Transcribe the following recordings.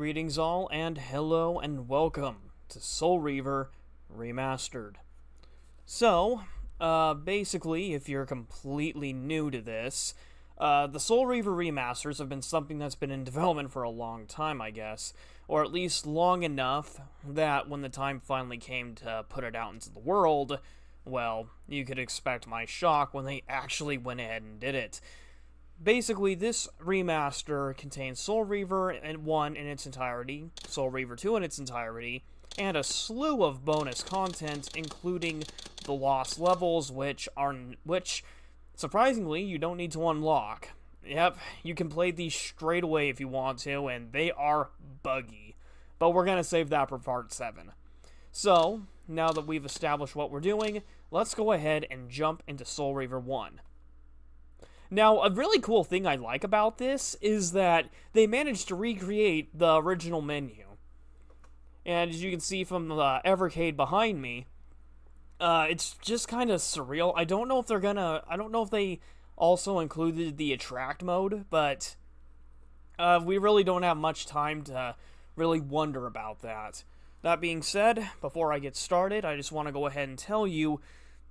Greetings all, and hello and welcome to Soul Reaver Remastered. So, basically, if you're completely new to this, the Soul Reaver Remasters have been something that's been in development for a long time, I guess. Or at least long enough that when the time finally came to put it out into the world, well, you could expect my shock when they actually went ahead and did it. Basically, this remaster contains Soul Reaver 1 in its entirety, Soul Reaver 2 in its entirety, and a slew of bonus content, including the lost levels, which surprisingly you don't need to unlock. Yep, you can play these straight away if you want to, and they are buggy. But we're gonna save that for part 7. So, now that we've established what we're doing, let's go ahead and jump into Soul Reaver 1. Now, a really cool thing I like about this is that they managed to recreate the original menu. And as you can see from the Evercade behind me, it's just kind of surreal. I don't know if they also included the attract mode, but we really don't have much time to really wonder about that. That being said, before I get started, I just want to go ahead and tell you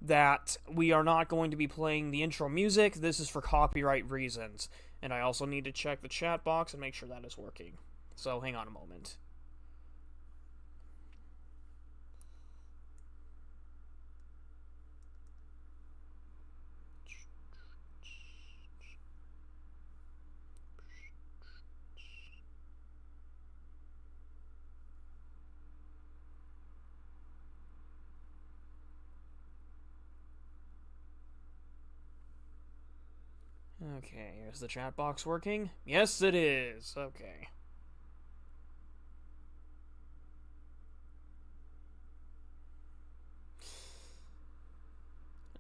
that we are not going to be playing the intro music. This is for copyright reasons. And I also need to check the chat box and make sure that is working. So hang on a moment. Okay, here's the chat box working. Yes, it is. Okay.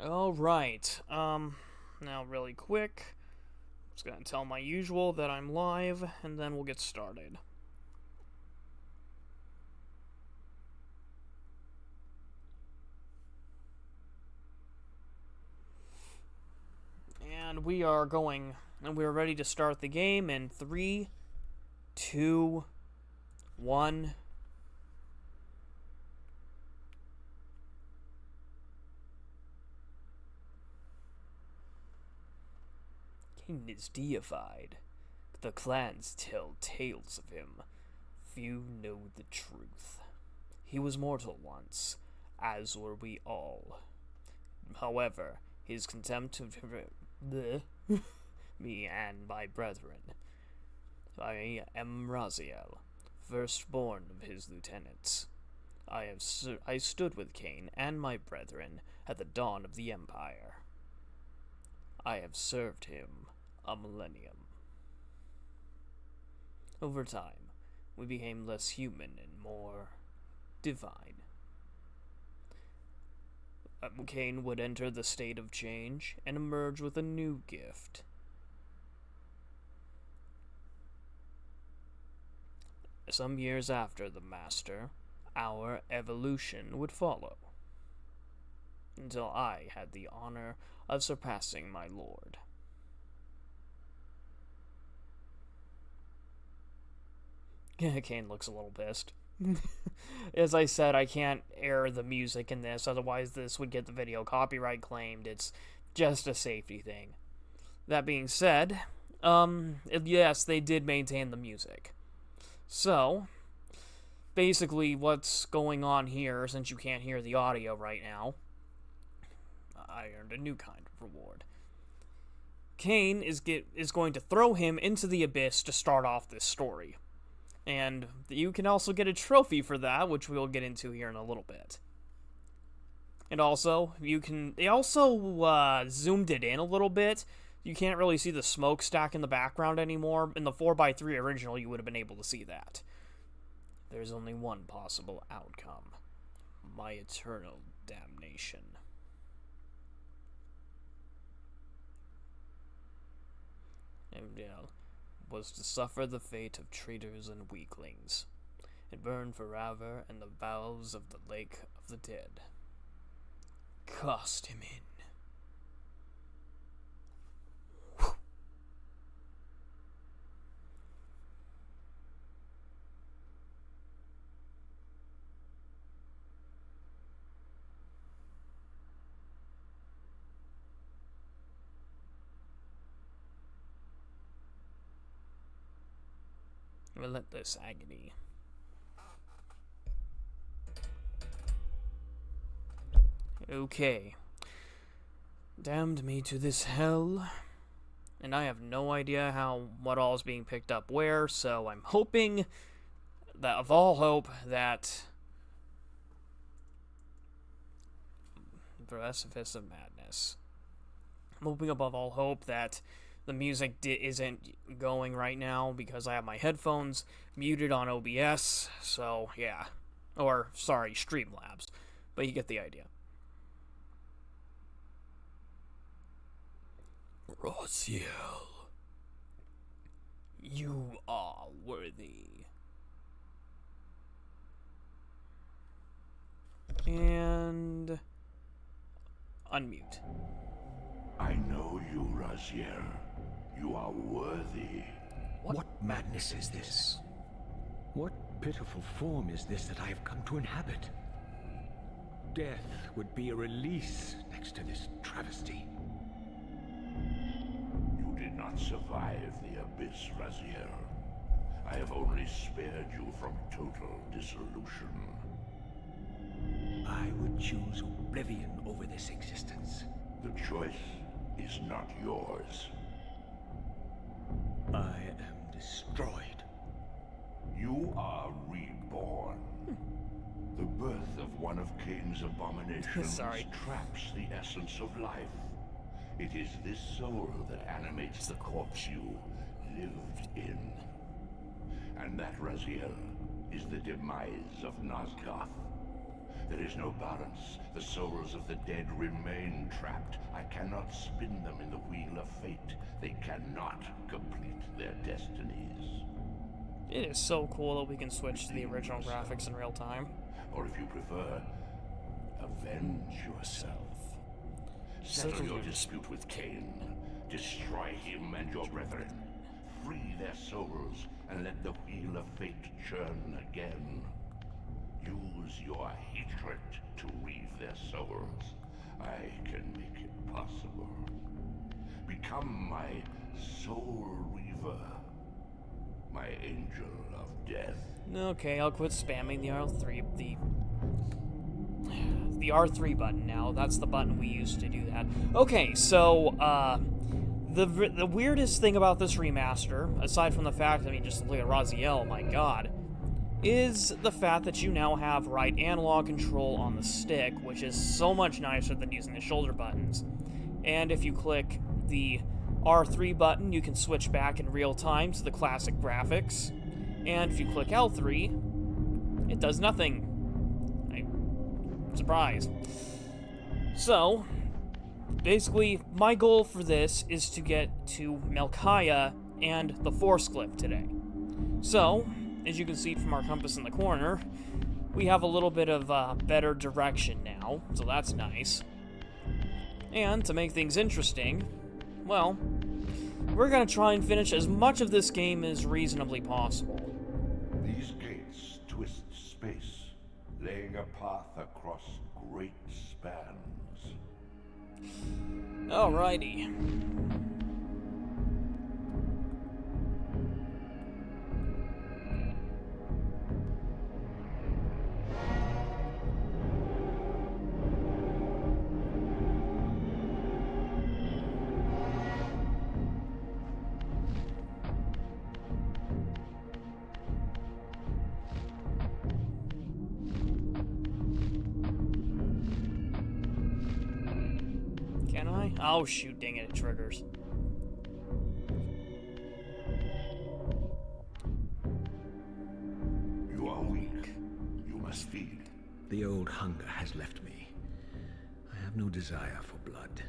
Alright, now really quick, I'm just gonna tell my usual that I'm live, and then we'll get started. And we're ready to start the game in 3, 2, 1. Cain is deified. The clans tell tales of him. Few know the truth. He was mortal once, as were we all. However, his contempt of me and my brethren. I am Raziel, firstborn of his lieutenants. I stood with Cain and my brethren at the dawn of the Empire. I have served him a millennium. Over time, we became less human and more divine. Cain would enter the state of change and emerge with a new gift. Some years after the Master, our evolution would follow, until I had the honor of surpassing my lord. Cain looks a little pissed. As I said, I can't air the music in this, otherwise this would get the video copyright claimed. It's just a safety thing. That being said, yes, they did maintain the music. So, basically what's going on here, since you can't hear the audio right now, I earned a new kind of reward. Cain is going to throw him into the abyss to start off this story. And you can also get a trophy for that, which we'll get into here in a little bit. And also, they also zoomed it in a little bit. You can't really see the smokestack in the background anymore. In the 4x3 original, you would have been able to see that. There's only one possible outcome. My eternal damnation. And, was to suffer the fate of traitors and weaklings, and burn forever in the bowels of the lake of the dead. Cast him in. Relentless agony. Okay. Damned me to this hell. And I have no idea what all is being picked up where, so I'm hoping that, of all hope, that Precipice of Madness. I'm hoping above all hope that the music isn't going right now because I have my headphones muted on OBS, so yeah. Or, sorry, Streamlabs. But you get the idea. Raziel, you are worthy. And unmute. I know you, Raziel. You are worthy. What madness is this? What pitiful form is this that I have come to inhabit? Death would be a release next to this travesty. You did not survive the abyss, Raziel. I have only spared you from total dissolution. I would choose oblivion over this existence. The choice is not yours. I am destroyed. You are reborn. The birth of one of Cain's abominations traps the essence of life. It is this soul that animates the corpse you lived in. And that, Raziel, is the demise of Nosgoth. There is no balance. The souls of the dead remain trapped. I cannot spin them in the wheel of fate. They cannot complete their destinies. It is so cool that we can switch to the original graphics in real time. Or if you prefer, avenge yourself. Settle your dispute with Cain. Destroy him and your brethren. Free their souls and let the wheel of fate churn again. Use your hatred to weave their souls. I can make it possible. Become my Soul Reaver. My angel of death. Okay, I'll quit spamming the R3 button now. That's the button we used to do that. Okay, so the weirdest thing about this remaster, aside from the fact, I mean, just look at Raziel, my god, is the fact that you now have right analog control on the stick, which is so much nicer than using the shoulder buttons. And if you click the R3 button, you can switch back in real time to the classic graphics. And if you click L3, it does nothing. I'm surprised. So, basically, my goal for this is to get to Melchiah and the Force Glyph today. So, as you can see from our compass in the corner, we have a little bit of better direction now, so that's nice. And to make things interesting, well, we're going to try and finish as much of this game as reasonably possible. These gates twist space, laying a path across great spans. Alrighty. Can I? Oh shoot, dang it, it triggers. You are weak. You must feed. The old hunger has left me. I have no desire for blood.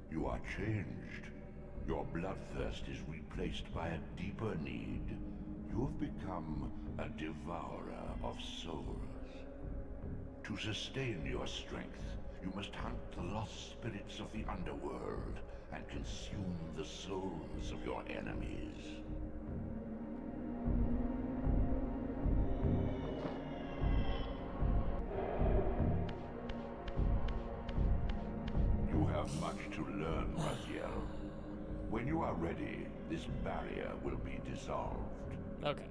You are changed. Your bloodthirst is replaced by a deeper need. You have become a devourer of souls. To sustain your strength, you must hunt the lost spirits of the underworld and consume the souls of your enemies. You have much to learn, Raziel. When you are ready, this barrier will be dissolved. Okay.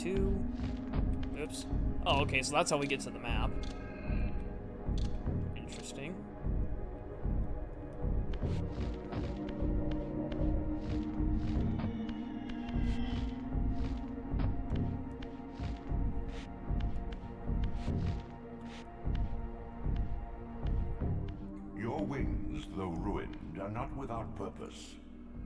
2. Oops. Oh, okay, so that's how we get to the map. Interesting. Your wings, though ruined, are not without purpose.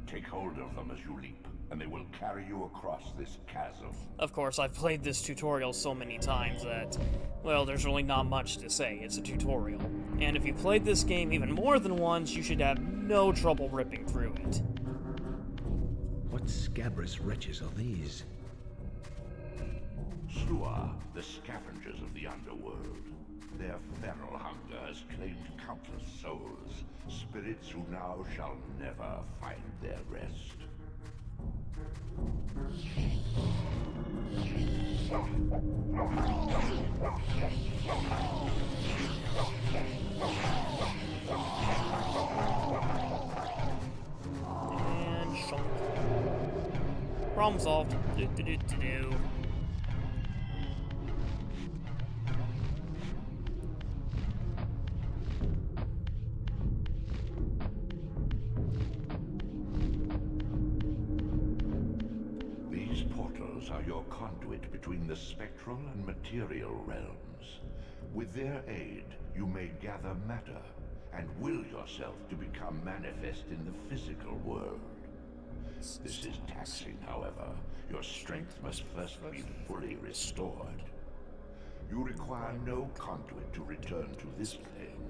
Take hold of them as you leap, and they will carry you across this chasm. Of course, I've played this tutorial so many times that, well, there's really not much to say. It's a tutorial. And if you played this game even more than once, you should have no trouble ripping through it. What scabrous wretches are these? Slua, the scavengers of the underworld. Their feral hunger has claimed countless souls, spirits who now shall never find their rest. And shunk. Problem solved. Do-do-do-do-do. Are your conduit between the spectral and material realms. With their aid, you may gather matter and will yourself to become manifest in the physical world. This is taxing, however. Your strength must first be fully restored. You require no conduit to return to this plane.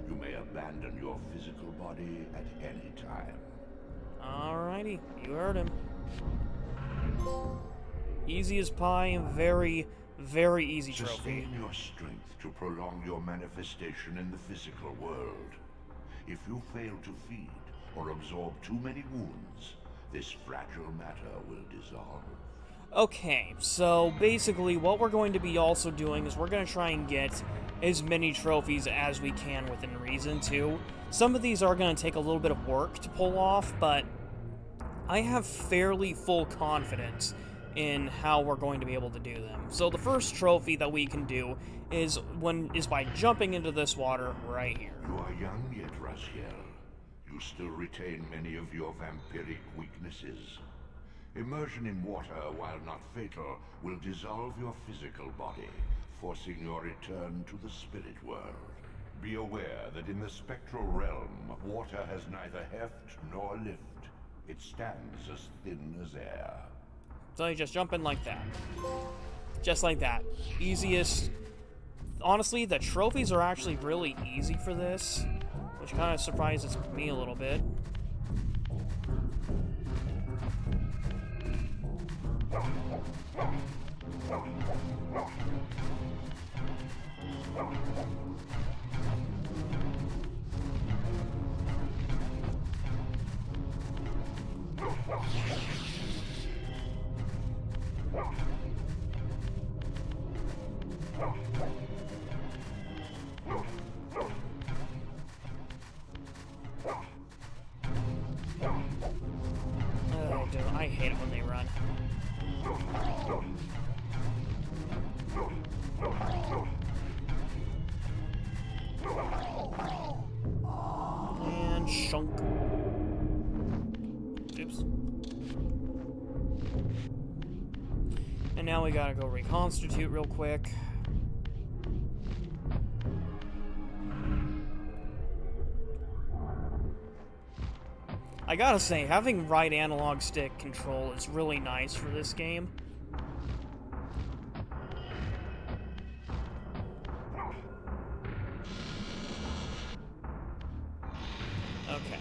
You may abandon your physical body at any time. Alrighty, you heard him. Easy as pie and very, very easy trophy. Sustain your strength to prolong your manifestation in the physical world. If you fail to feed or absorb too many wounds, this fragile matter will dissolve. Okay, so basically what we're going to be also doing is we're going to try and get as many trophies as we can within reason, too. Some of these are going to take a little bit of work to pull off, but I have fairly full confidence in how we're going to be able to do them. So the first trophy that we can do is by jumping into this water right here. You are young yet, Raziel. You still retain many of your vampiric weaknesses. Immersion in water, while not fatal, will dissolve your physical body, forcing your return to the spirit world. Be aware that in the spectral realm, water has neither heft nor lift. It stands as thin as air. So you just jump in like that. Just like that. Easiest. Honestly, the trophies are actually really easy for this, which kind of surprises me a little bit. Oh, dude, I hate it when they run. And shunk. Oops. And now we gotta go reconstitute real quick. I gotta say, having right analog stick control is really nice for this game. Okay.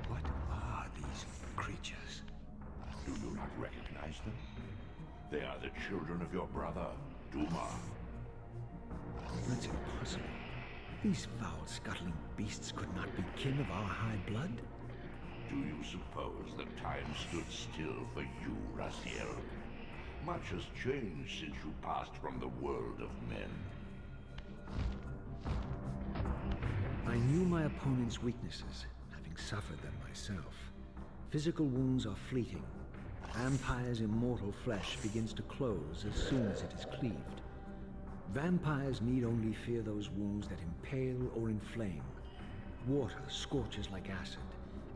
What are these creatures? Do you not recognize them? They are the children of your brother, Duma. That's impossible. These foul, scuttling beasts could not be kin of our high blood. Do you suppose that time stood still for you, Raziel? Much has changed since you passed from the world of men. I knew my opponent's weaknesses, having suffered them myself. Physical wounds are fleeting. Vampire's immortal flesh begins to close as soon as it is cleaved. Vampires need only fear those wounds that impale or inflame. Water scorches like acid,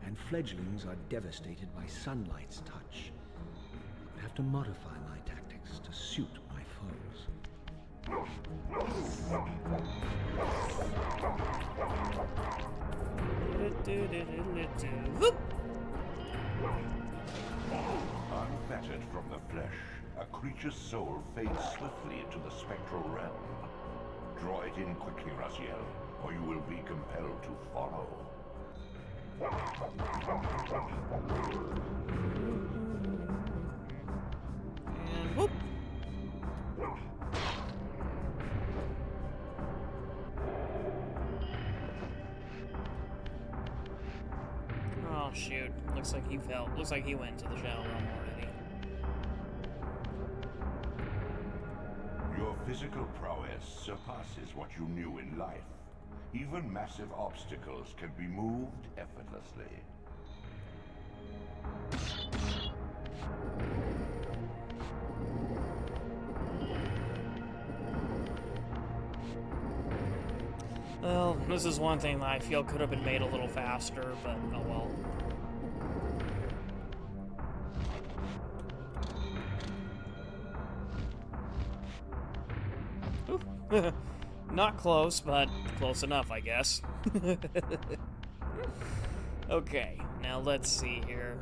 and fledglings are devastated by sunlight's touch. I would have to modify my tactics to suit my foes. Unfettered from the flesh, a creature's soul fades swiftly into the spectral realm. Draw it in quickly, Raziel, or you will be compelled to follow. And whoop! Oh shoot! Looks like he fell. Looks like he went into the shadow realm already. Your physical prowess surpasses what you knew in life. Even massive obstacles can be moved effortlessly. Well, this is one thing that I feel could have been made a little faster, but oh well. Ooh. Not close, but close enough, I guess. Okay, now let's see here.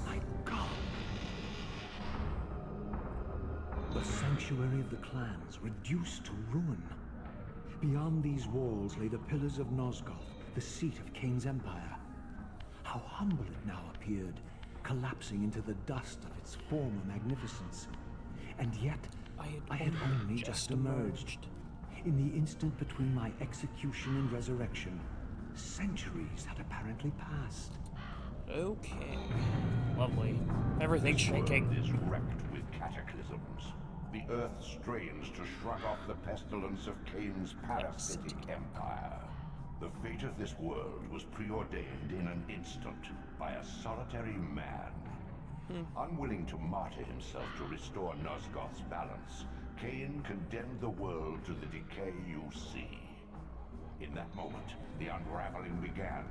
My God! The sanctuary of the clans reduced to ruin. Beyond these walls lay the pillars of Nosgoth, the seat of Kain's empire. How humble it now appeared, collapsing into the dust of its former magnificence. And yet, I had only just emerged. In the instant between my execution and resurrection, centuries had apparently passed. Okay. Lovely. Everything's shaking. The world is wrecked with cataclysms. The earth strains to shrug off the pestilence of Kain's parasitic empire. The fate of this world was preordained in an instant by a solitary man. Unwilling to martyr himself to restore Nosgoth's balance, Kain condemned the world to the decay you see. In that moment, the unraveling began.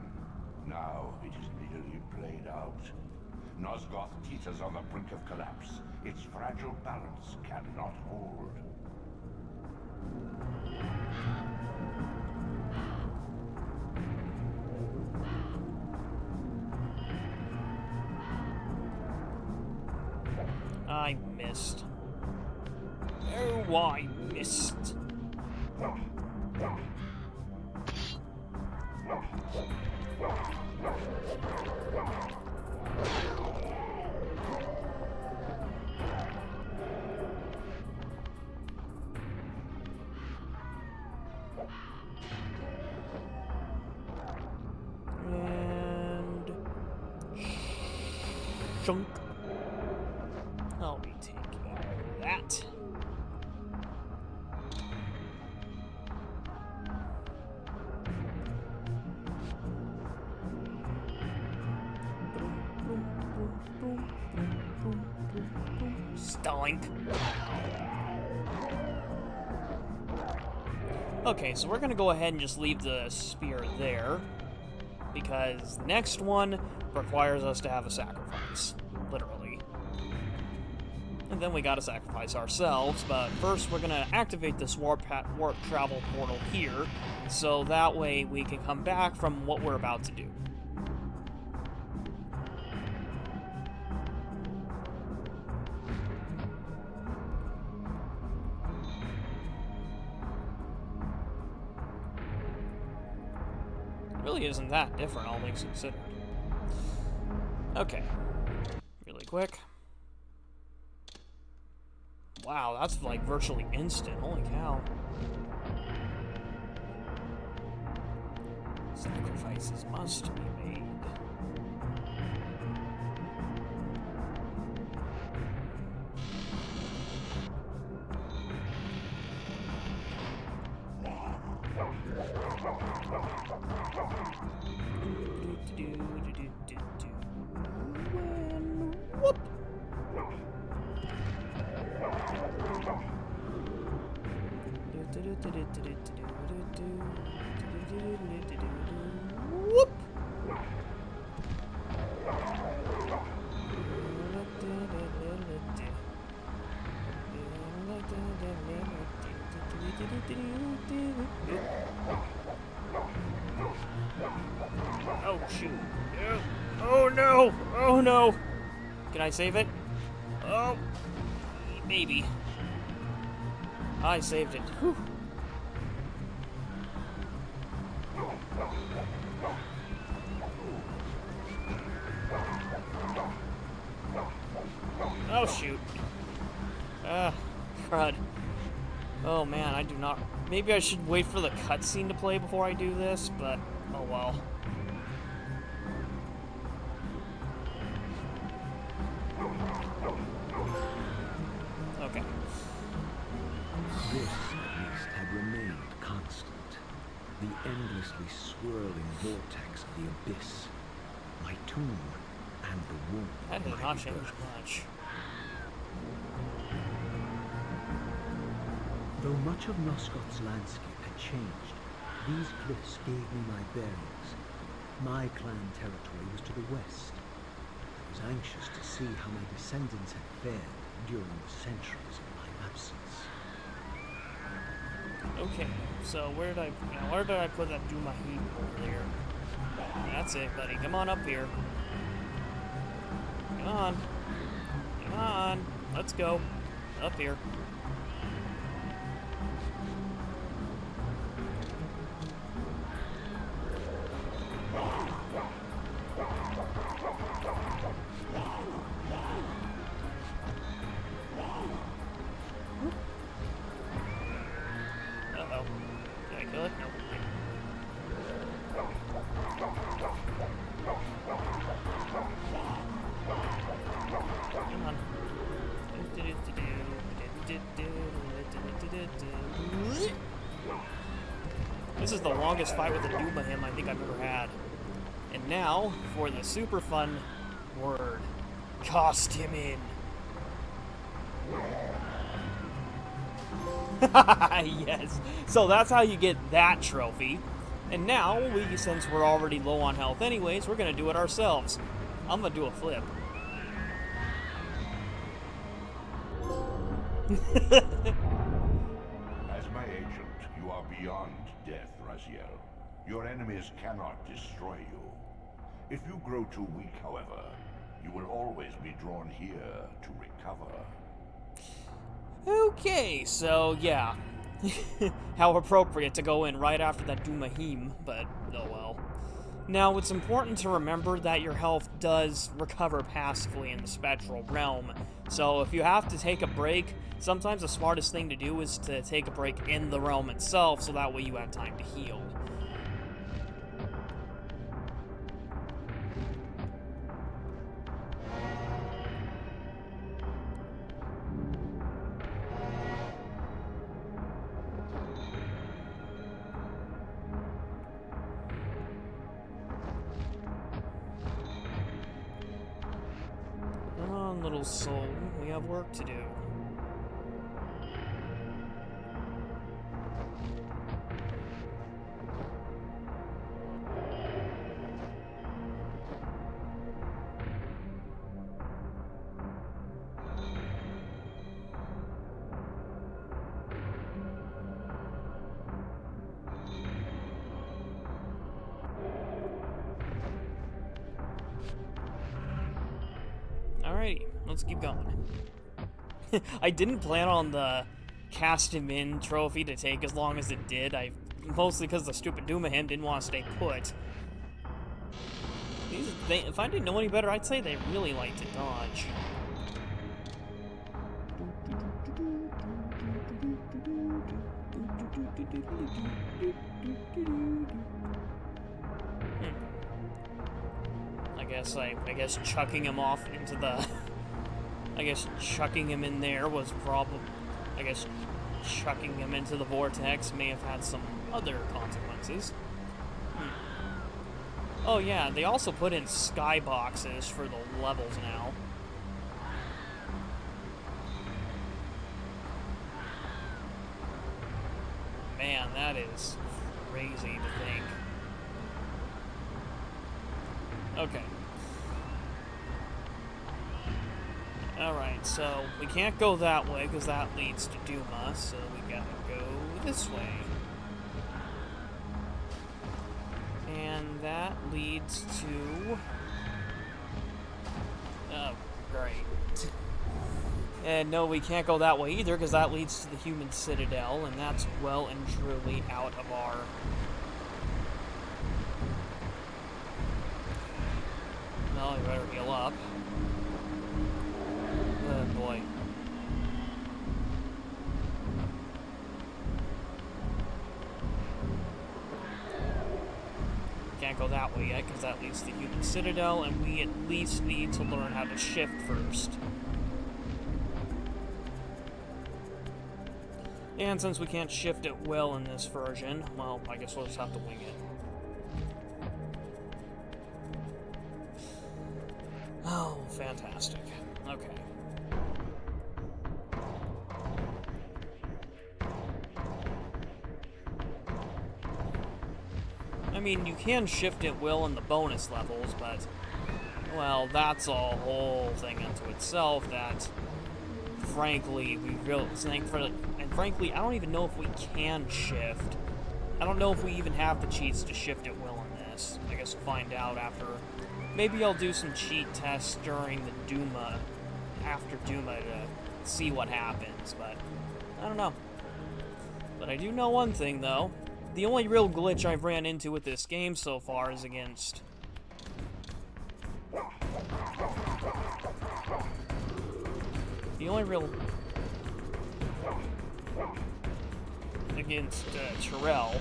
Now it is nearly played out. Nosgoth teeters on the brink of collapse. Its fragile balance cannot hold. I missed. Oh, I missed. And shunk. I'll be taking that. Stoink. Okay, so we're gonna go ahead and just leave the spear there, because the next one requires us to have a sacrifice, literally. And then we gotta sacrifice ourselves, but first we're gonna activate this warp travel portal here, so that way we can come back from what we're about to do. It really isn't that different, all things considered. Okay. Really quick. Wow, that's like virtually instant. Holy cow. Sacrifices must be made. Whoop! Oh shoot. Oh no! Oh no! Can I save it? Oh, maybe. I saved it. Whew. Oh shoot. Crud. Oh man, I do not. Maybe I should wait for the cutscene to play before I do this, but oh well. Okay. This, at least, had remained constant. The endlessly swirling vortex of the abyss. My tomb and the womb. That did not change much. Though much of Nosgoth's landscape had changed, these cliffs gave me my bearings. My clan territory was to the west. I was anxious to see how my descendants had fared during the centuries of my absence. Okay, so where did I put that Dumahim over there? That's it, buddy. Come on up here. Come on. Come on. Let's go. Up here. Uh-oh. Did I kill it? No. Come on. This is the longest fight with a Dumahim I think I've ever had. And now, for the super fun word. Cost him in. Yes. So that's how you get that trophy. And now, since we're already low on health anyways, we're going to do it ourselves. I'm going to do a flip. As my agent, you are beyond death, Raziel. Your enemies cannot destroy you. If you grow too weak, however, you will always be drawn here to recover. Okay, so yeah. How appropriate to go in right after that Dumahim, but oh well. Now, it's important to remember that your health does recover passively in the spectral realm, so if you have to take a break, sometimes the smartest thing to do is to take a break in the realm itself, so that way you have time to heal. Come on, little soul, we have work to do. Alrighty, let's keep going. I didn't plan on the cast him in trophy to take as long as it did. Mostly because the stupid Dumahim didn't want to stay put. If I didn't know any better, I'd say they really like to dodge. I guess chucking him off into the... I guess chucking him in there was probably... I guess chucking him into the vortex may have had some other consequences. Oh yeah, they also put in skyboxes for the levels now. man, that is crazy to think. Okay. Alright, so we can't go that way because that leads to Duma, so we gotta go this way. And that leads to... Oh, great. And no, we can't go that way either because that leads to the human citadel, and that's well and truly out of our... Well, we better heal up. Oh boy. Can't go that way yet because that leads to the human citadel, and we at least need to learn how to shift first. And since we can't shift it well in this version, well, I guess we'll just have to wing it. Oh, fantastic. Okay. I mean, you can shift it well in the bonus levels, but, well, that's a whole thing unto itself that, frankly, frankly, I don't even know if we can shift. I don't know if we even have the cheats to shift it well in this. I guess we'll find out after. Maybe I'll do some cheat tests during the Duma, after Duma, to see what happens, but I don't know. But I do know one thing, though. The only real glitch I've ran into with this game so far is against... The only real... against Terrell.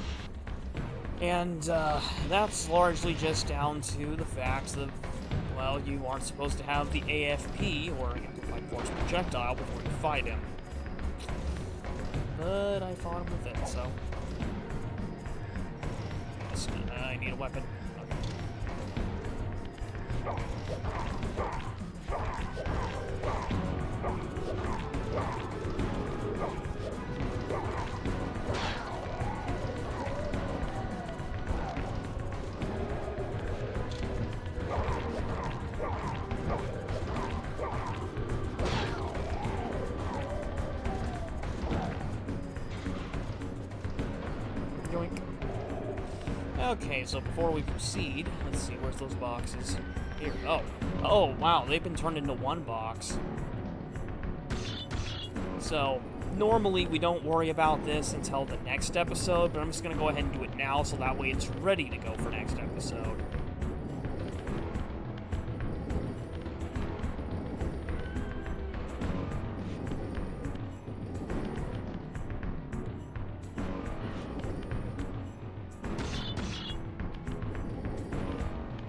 And that's largely just down to the fact that, well, you aren't supposed to have the AFP, or Amplified Force Projectile, before you fight him. But I fought him with it, so... I need a weapon. Okay. Okay, so before we proceed, let's see, where's those boxes? Here, oh. Oh, wow, they've been turned into one box. So, normally we don't worry about this until the next episode, but I'm just going to go ahead and do it now, so that way it's ready to go for next episode.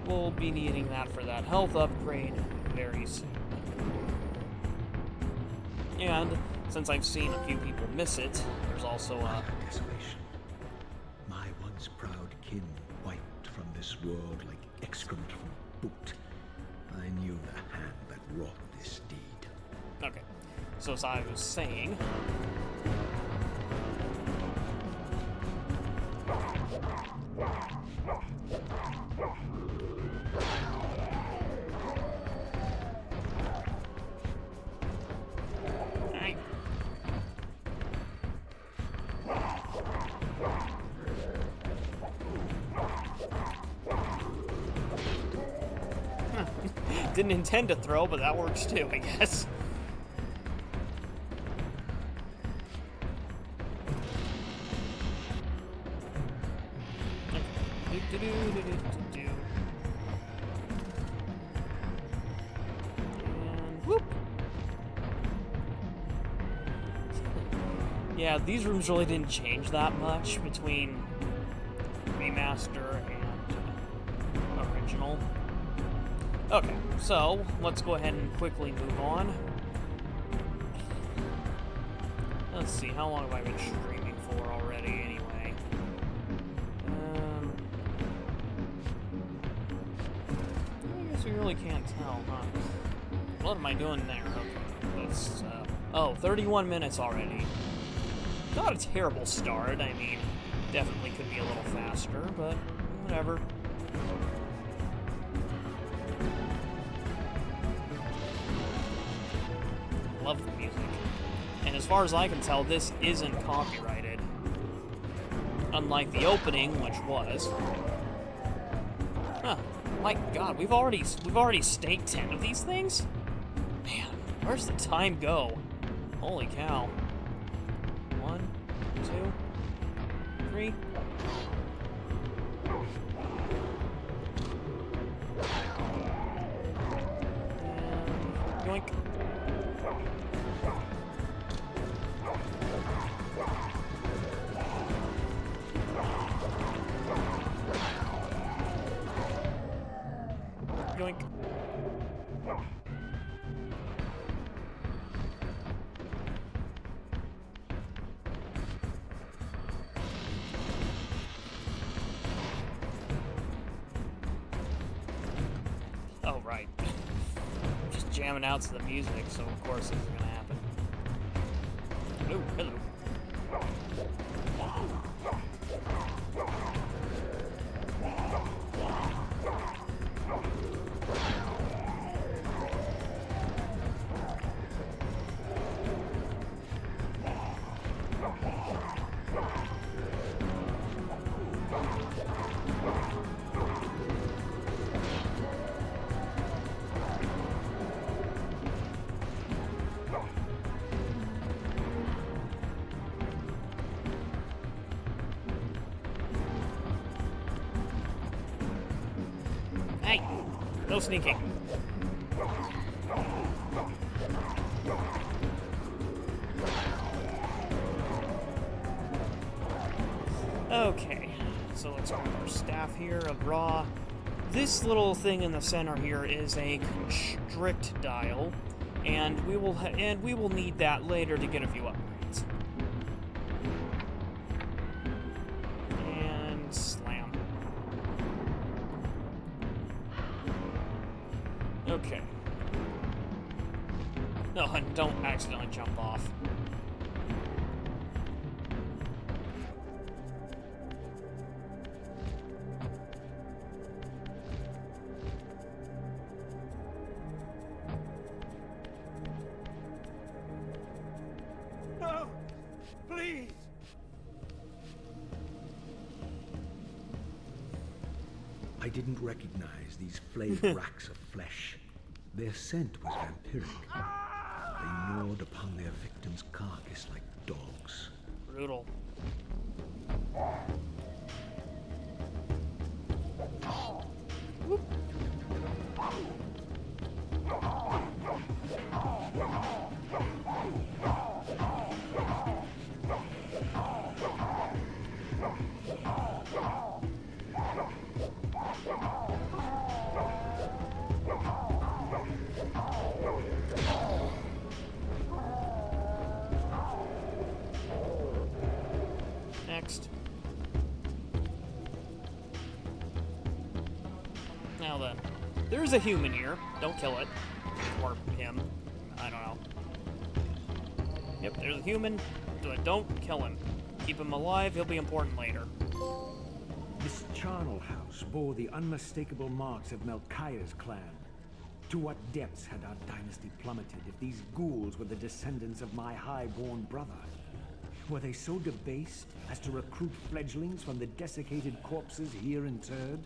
We'll be needing that for that health upgrade very soon. And since I've seen a few people miss it, there's also a... Desolation. My once proud kin wiped from this world like excrement from boot. I knew the hand that wrought this deed. Okay, so as I was saying... Didn't intend to throw, but that works too, I guess. And whoop. Yeah, these rooms really didn't change that much between remaster and original. Okay, so let's go ahead and quickly move on. Let's see, how long have I been streaming for already anyway? I guess we really can't tell, huh? What am I doing there? Okay, let's, oh, 31 minutes already. Not a terrible start. I mean, definitely could be a little faster, but whatever. Love the music. And as far as I can tell, this isn't copyrighted. Unlike the opening, which was. Huh. My god, we've already staked 10 of these things? Man, where's the time go? Holy cow. 1, 2, 3. And yoink. Yoink. Oh, right. Just jamming out to the music, so of course this is gonna happen. Oh, hello. Hey, no sneaking. Okay, so let's grab our staff here of Raw. This little thing in the center here is a constrict dial, and we will need that later to get a few upgrades. And slam. Okay. No, and don't accidentally jump off. No! Please! I didn't recognize these flayed racks of flesh. Their scent was vampiric. They gnawed upon their victim's carcass like dogs. Brutal. Whoop. Next. Now then, there's a human here. Don't kill it. Or him. I don't know. Yep, there's a human. But don't kill him. Keep him alive. He'll be important later. This charnel house bore the unmistakable marks of Melchiah's clan. To what depths had our dynasty plummeted if these ghouls were the descendants of my high-born brother? Were they so debased as to recruit fledglings from the desiccated corpses here interred?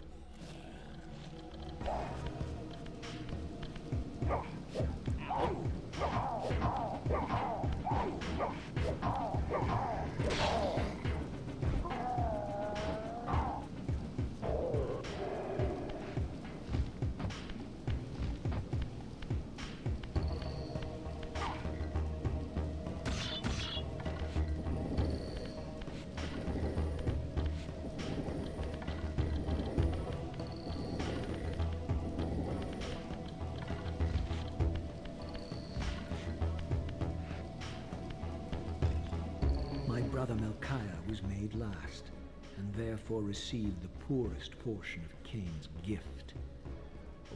Brother Melchiah was made last, and therefore received the poorest portion of Cain's gift.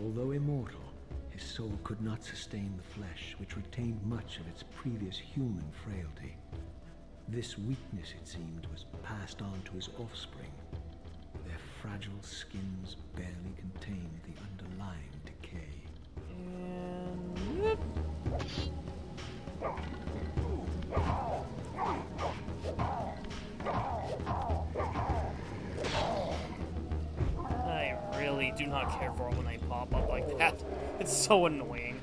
Although immortal, his soul could not sustain the flesh, which retained much of its previous human frailty. This weakness, it seemed, was passed on to his offspring. Their fragile skins barely contained the underlying decay. And... I really do not care for it when they pop up like that. It's so annoying.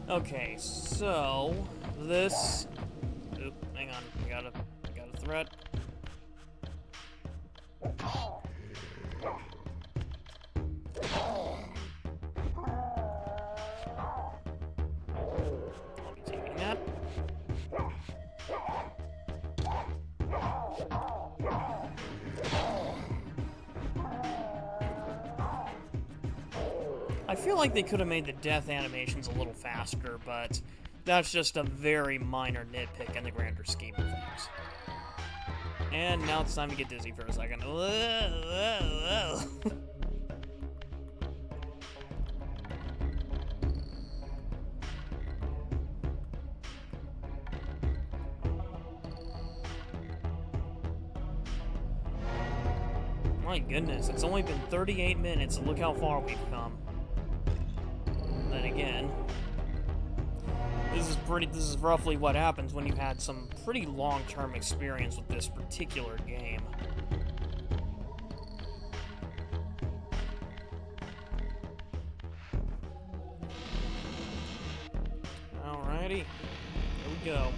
Okay, so this. Oop, hang on. I got a threat. I'll be taking that. I feel like they could have made the death animations a little faster, but that's just a very minor nitpick in the grander scheme of things. And now it's time to get dizzy for a second. My goodness, it's only been 38 minutes, and look how far we've come. Then again, this is roughly what happens when you've had some pretty long-term experience with this particular game. Alrighty, here we go.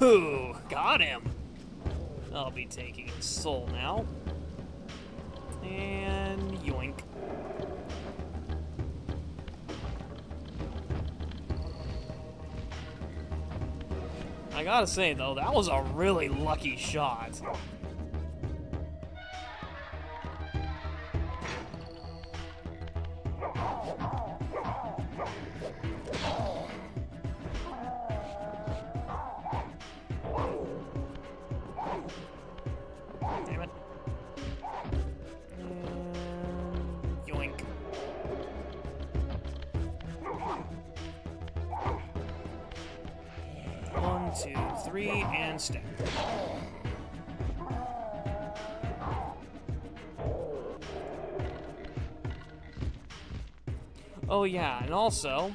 Ooh, got him! I'll be taking his soul now. And yoink. I gotta say, though, that was a really lucky shot. Damn it. And yoink. One, two, three, and step. Oh yeah, and also,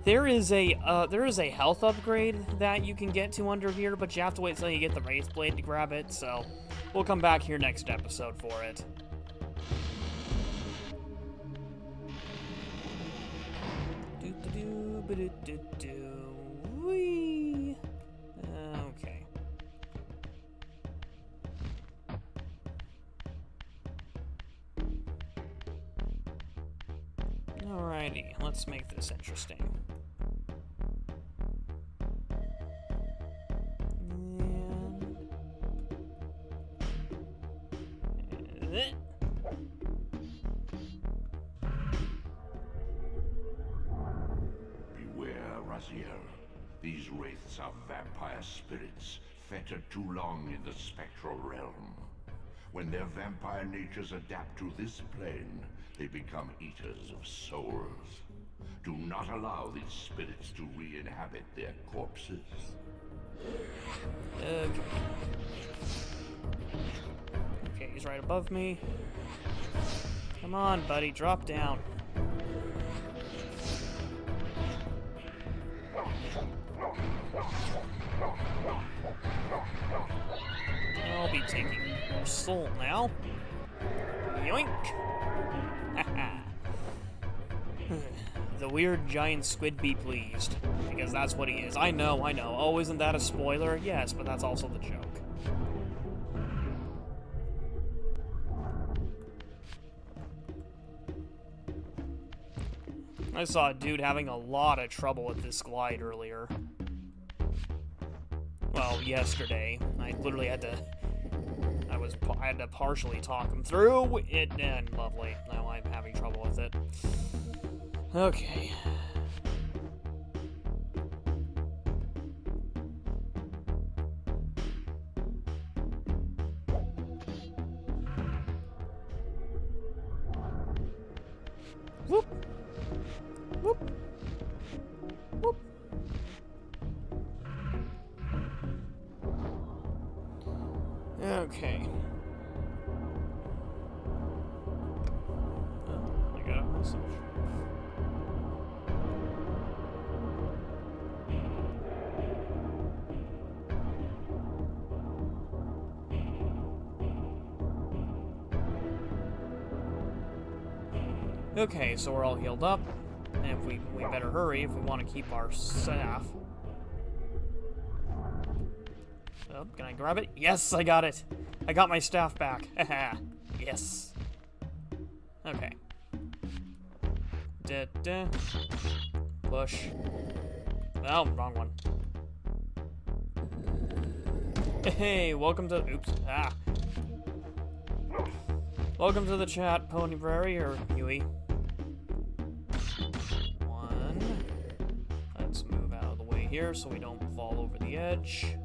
there is a health upgrade that you can get to under here, but you have to wait until you get the Wraith Blade to grab it, so we'll come back here next episode for it. Whee. Okay. Alrighty, let's make this interesting. Beware, Raziel. These wraiths are vampire spirits, fettered too long in the spectral realm. When their vampire natures adapt to this plane, they become eaters of souls. Do not allow these spirits to re-inhabit their corpses. Okay, he's right above me. Come on, buddy, drop down. I'll be taking your soul now. Yoink! The weird giant squid be pleased. Because that's what he is. I know. Oh, isn't that a spoiler? Yes, but that's also the joke. I saw a dude having a lot of trouble with this glide earlier. Well, yesterday. I literally had to... I had to partially talk him through it, and lovely. Now I'm having trouble with it. Okay. Okay, so we're all healed up. And we better hurry if we want to keep our staff. Oh, can I grab it? Yes, I got it. I got my staff back. Haha. Yes. Okay. Da-da. Push. Oh, wrong one. Hey, welcome to... Oops. Ah. Welcome to the chat, Pony Prairie, or Huey. One. Let's move out of the way here so we don't fall over the edge.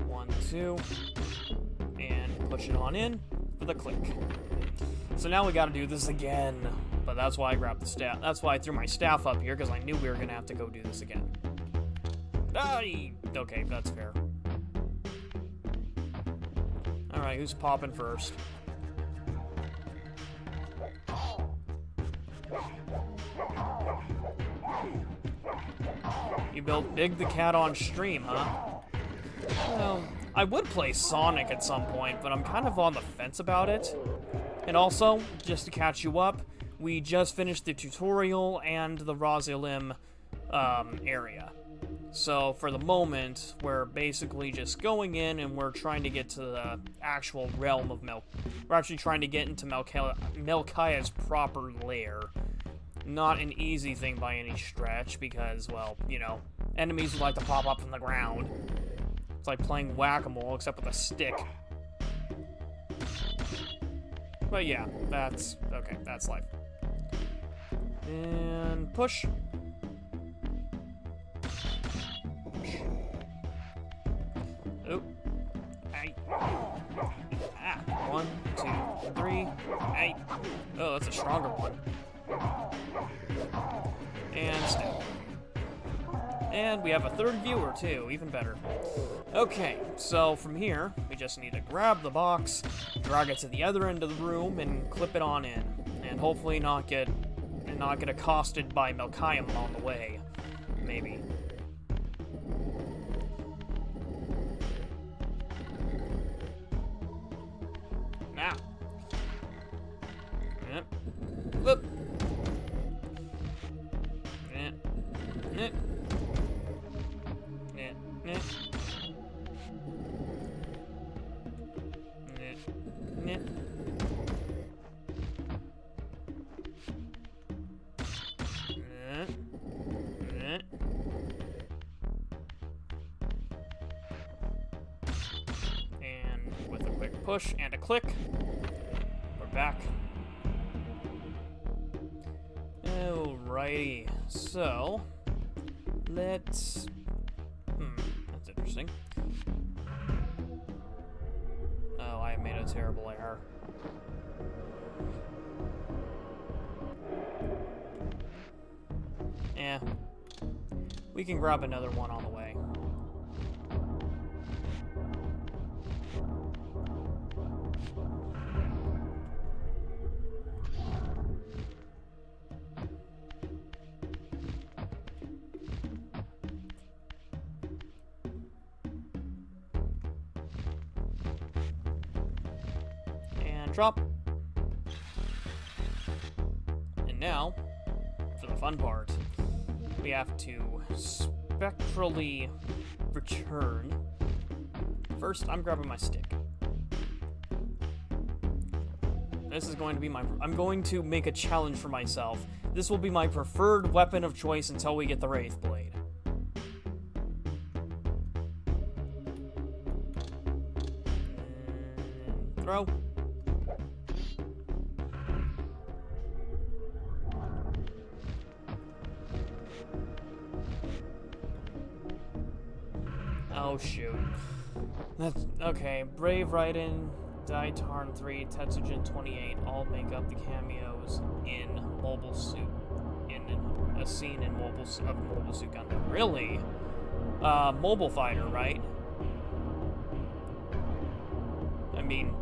One, two. And push it on in for the click. So now we gotta do this again. But that's why I grabbed the staff. That's why I threw my staff up here, because I knew we were gonna have to go do this again. Okay, that's fair. Alright, who's popping first? You built Big the Cat on stream, huh? Well, I would play Sonic at some point, but I'm kind of on the fence about it. And also, just to catch you up, we just finished the tutorial and the Rosalim area. So for the moment, we're basically just going in and we're trying to get to the actual realm of We're actually trying to get into Melchiah's proper lair. Not an easy thing by any stretch because, well, you know, enemies would like to pop up from the ground. It's like playing whack-a-mole except with a stick. But yeah, that's life. And push. Oh. Hey. Ah. 1, 2, 3. Hey. Oh, that's a stronger one. And step. And we have a third viewer too, even better. Okay, so from here, we just need to grab the box, drag it to the other end of the room, and clip it on in. And hopefully not get accosted by Melchiah on the way. Maybe. Now. Yep. Whoop. Yep. Yep. Yep. Yep. Yep. Yep. And with a quick push and a click, we're back. Alrighty, so let's. That's interesting. Oh, I made a terrible error. Yeah. We can grab another one on the way. And drop. And now, for the fun part. We have to spectrally return. First, I'm grabbing my stick. This is going to be I'm going to make a challenge for myself. This will be my preferred weapon of choice until we get the Wraith Blade. And throw. Oh shoot. That's okay. Brave Raiden, Daitarn 3, Tetsujin 28 all make up the cameos in Mobile Suit. In a scene in Mobile Suit Gundam. Really? Mobile Fighter, right? I mean,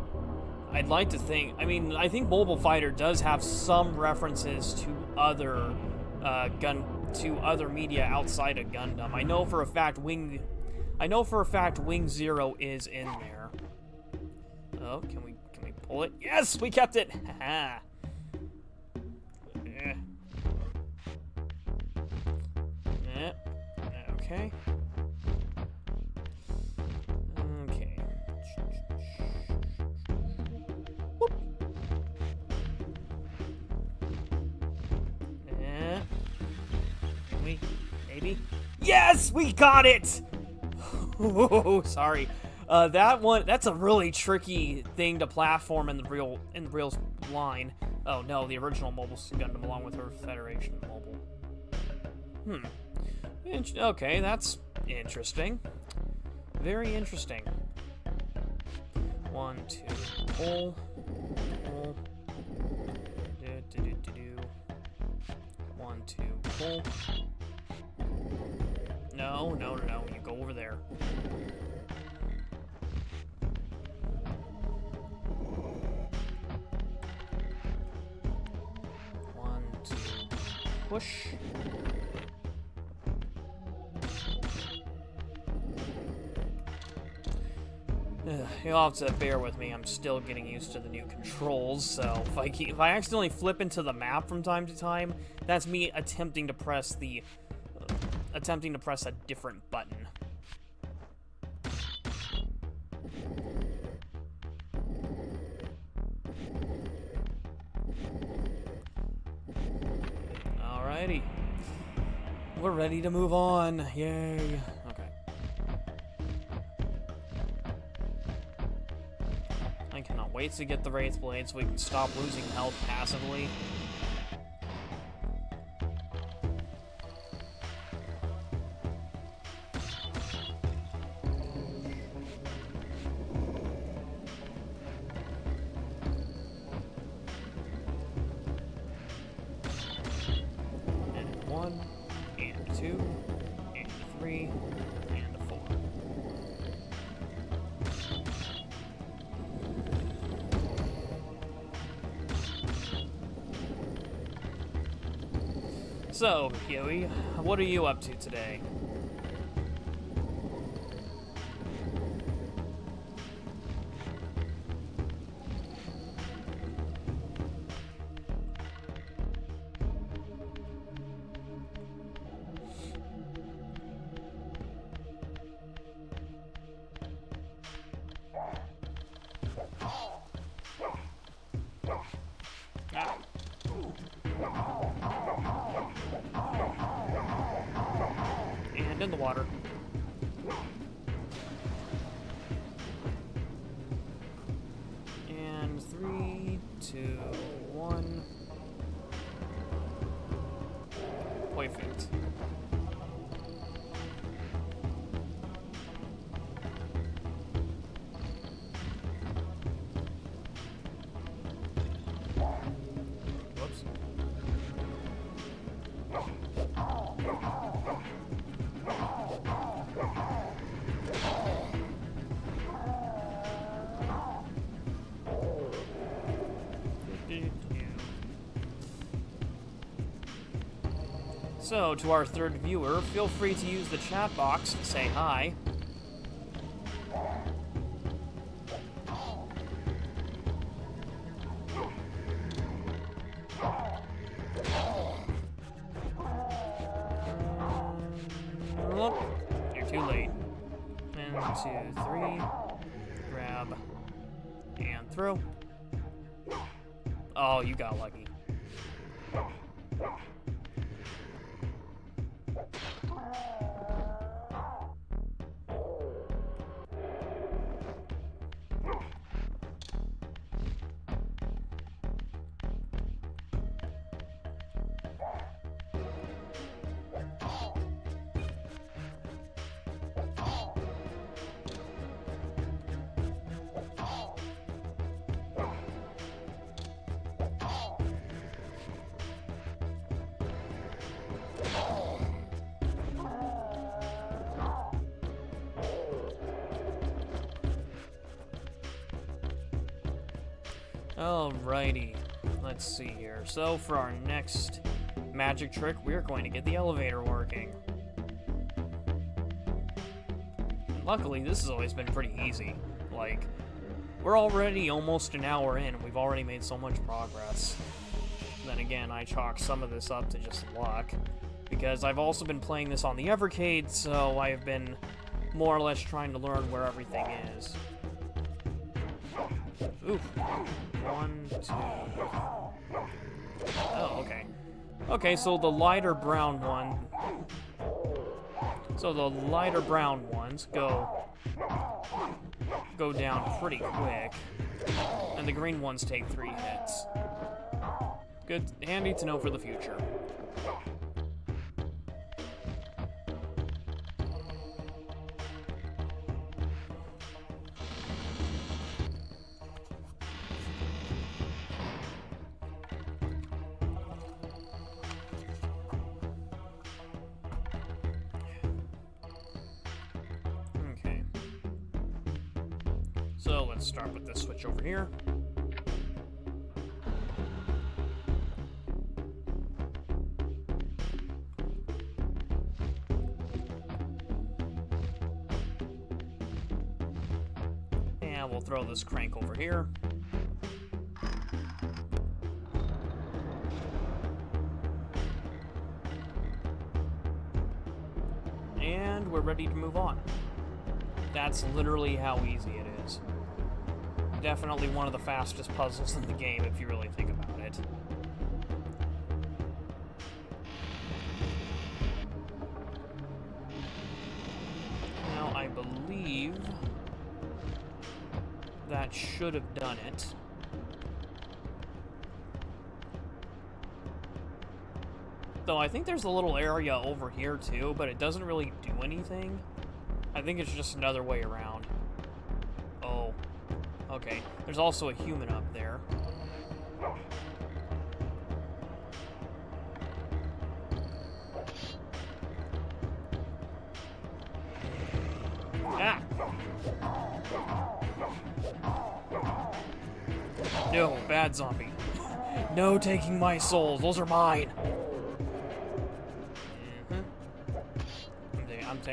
I'd like to think. I mean, I think Mobile Fighter does have some references to other other media outside of Gundam. I know for a fact I know for a fact Wing Zero is in there. Oh, can we pull it? Yes, we kept it. Haha. Yeah. Yeah. Okay. Okay. Whoop. Yeah. Maybe. Yes, we got it. Oh, sorry. That's a really tricky thing to platform in the real line. Oh no, the original Mobile Gundam along with her Federation Mobile. Okay, that's interesting. Very interesting. 1, 2, pull. Pull. 1, 2, pull. No, you go over there. Push. You'll have to bear with me. I'm still getting used to the new controls, so if I accidentally flip into the map from time to time, that's me attempting to press a different button. Alrighty. We're ready to move on. Yay. Okay. I cannot wait to get the Wraith Blade so we can stop losing health passively. So, Huey, what are you up to today? And in the water. And 3, 2, 1. Perfect. Whoops. So, to our third viewer, feel free to use the chat box to say hi. You're too late. 1, 2, 3. Grab. And throw. Oh, you got lucky. Alrighty, let's see here. So for our next magic trick, we're going to get the elevator working. luckily, this has always been pretty easy. Like, we're already almost an hour in, and we've already made so much progress. Then again, I chalk some of this up to just luck, because I've also been playing this on the Evercade, so I've been more or less trying to learn where everything is. Oof. 1, 2... Oh, okay. Okay, so the lighter brown one... So the lighter brown ones go down pretty quick, and the green ones take 3 hits. Good, handy to know for the future. So let's start with this switch over here. And we'll throw this crank over here. And we're ready to move on. That's literally how easy it is. Definitely one of the fastest puzzles in the game, if you really think about it. Now, I believe that should have done it. Though I think there's a little area over here too, but it doesn't really do anything. I think it's just another way around. Oh. Okay. There's also a human up there. Ah! No, bad zombie. No taking my souls. Those are mine.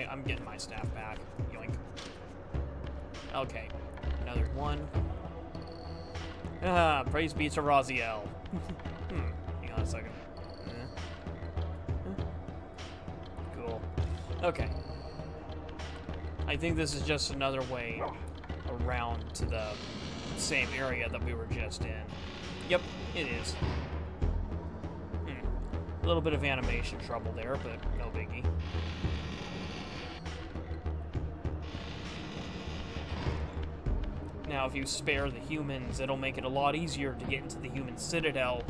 I'm getting my staff back. Yoink. Okay. Another one. Ah, praise be to Raziel. Hang on a second. Cool. Okay. I think this is just another way around to the same area that we were just in. Yep, it is. A little bit of animation trouble there, but no biggie. Now, if you spare the humans, it'll make it a lot easier to get into the human citadel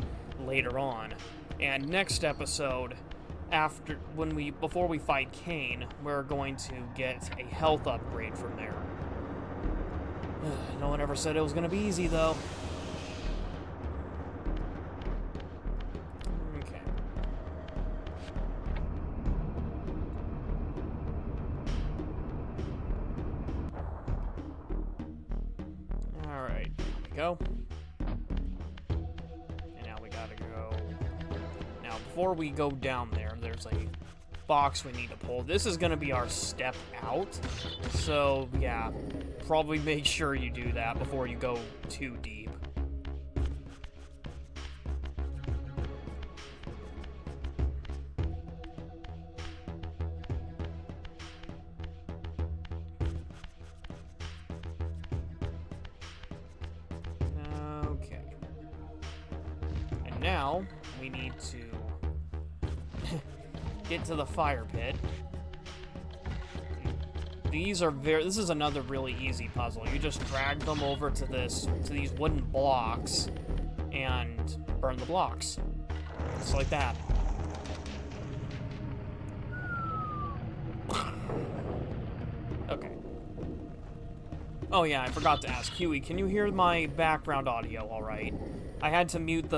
later on. And next episode, before we fight Cain, we're going to get a health upgrade from there. No one ever said it was going to be easy, though. Okay. Alright, there we go. And now we gotta go... Now, before we go down there, there's a box we need to pull. This is gonna be our step out. So, yeah, probably make sure you do that before you go too deep. Okay. And now, we need to get to the fire pit. This is another really easy puzzle. You just drag them over to these wooden blocks and burn the blocks. Just like that. Okay. Oh yeah, I forgot to ask Huey, can you hear my background audio all right? I had to mute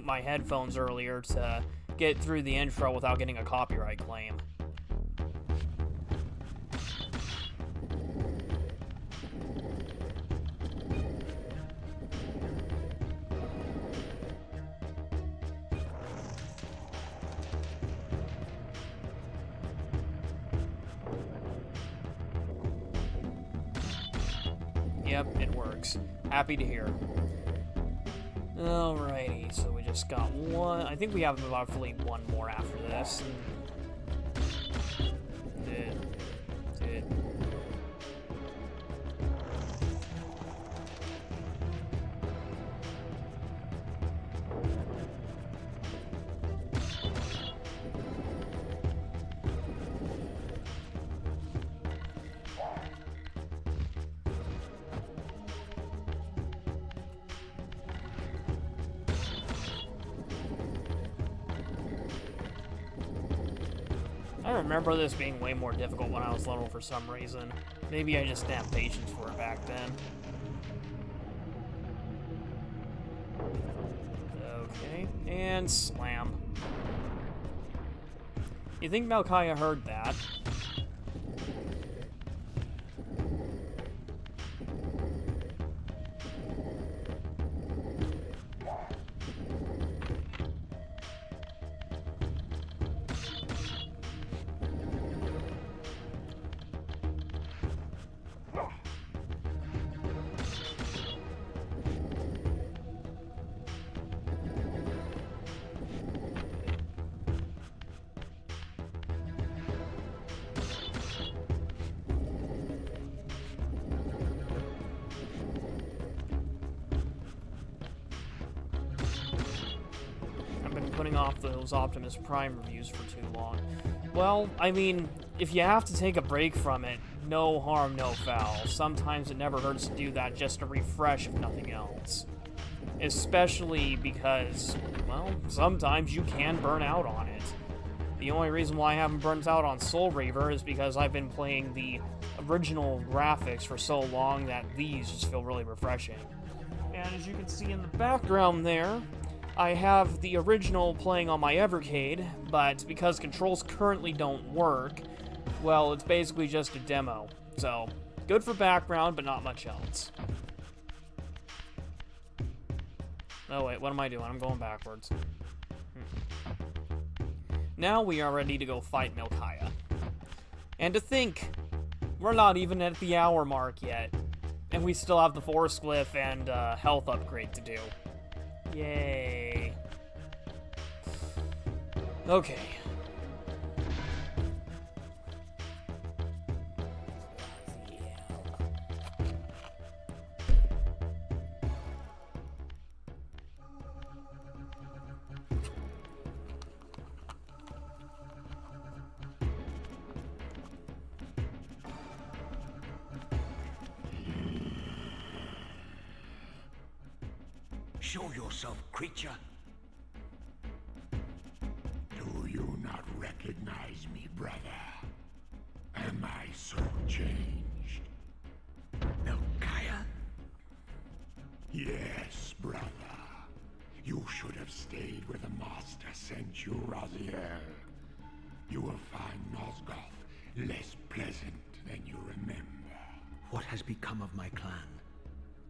my headphones earlier to get through the intro without getting a copyright claim. Yep, it works. Happy to hear. Alrighty, so we just got one. I think we have roughly one more after this. Did. I remember this being way more difficult when I was little for some reason. Maybe I just didn't have patience for it back then. Okay, and slam. You think Melchiah heard that? Putting off those Optimus Prime reviews for too long. Well, I mean, if you have to take a break from it, no harm, no foul. Sometimes it never hurts to do that just to refresh, if nothing else. Especially because, well, sometimes you can burn out on it. The only reason why I haven't burnt out on Soul Reaver is because I've been playing the original graphics for so long that these just feel really refreshing. And as you can see in the background there, I have the original playing on my Evercade, but because controls currently don't work, well, it's basically just a demo. So, good for background, but not much else. Oh wait, what am I doing? I'm going backwards. Now we are ready to go fight Melchiah. And to think, we're not even at the hour mark yet, and we still have the Force Glyph and health upgrade to do. Yay. Okay. Show yourself, creature. Do you not recognize me, brother? Am I so changed? Melchiah? Yes, brother. You should have stayed where the Master sent you, Raziel. You will find Nosgoth less pleasant than you remember. What has become of my clan?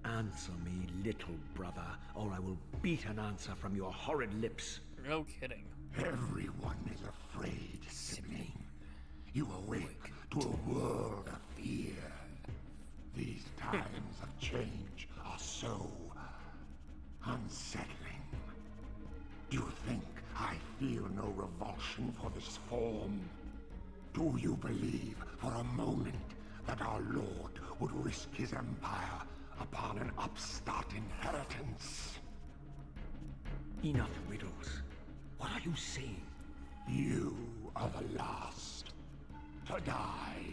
Answer me, little brother, or I will beat an answer from your horrid lips. No kidding. Everyone is afraid, sibling. You awake to a world of fear. These times of change are so unsettling. Do you think I feel no revulsion for this form? Do you believe for a moment that our Lord would risk his empire upon an upstart inheritance? Enough riddles. What are you saying? You are the last to die.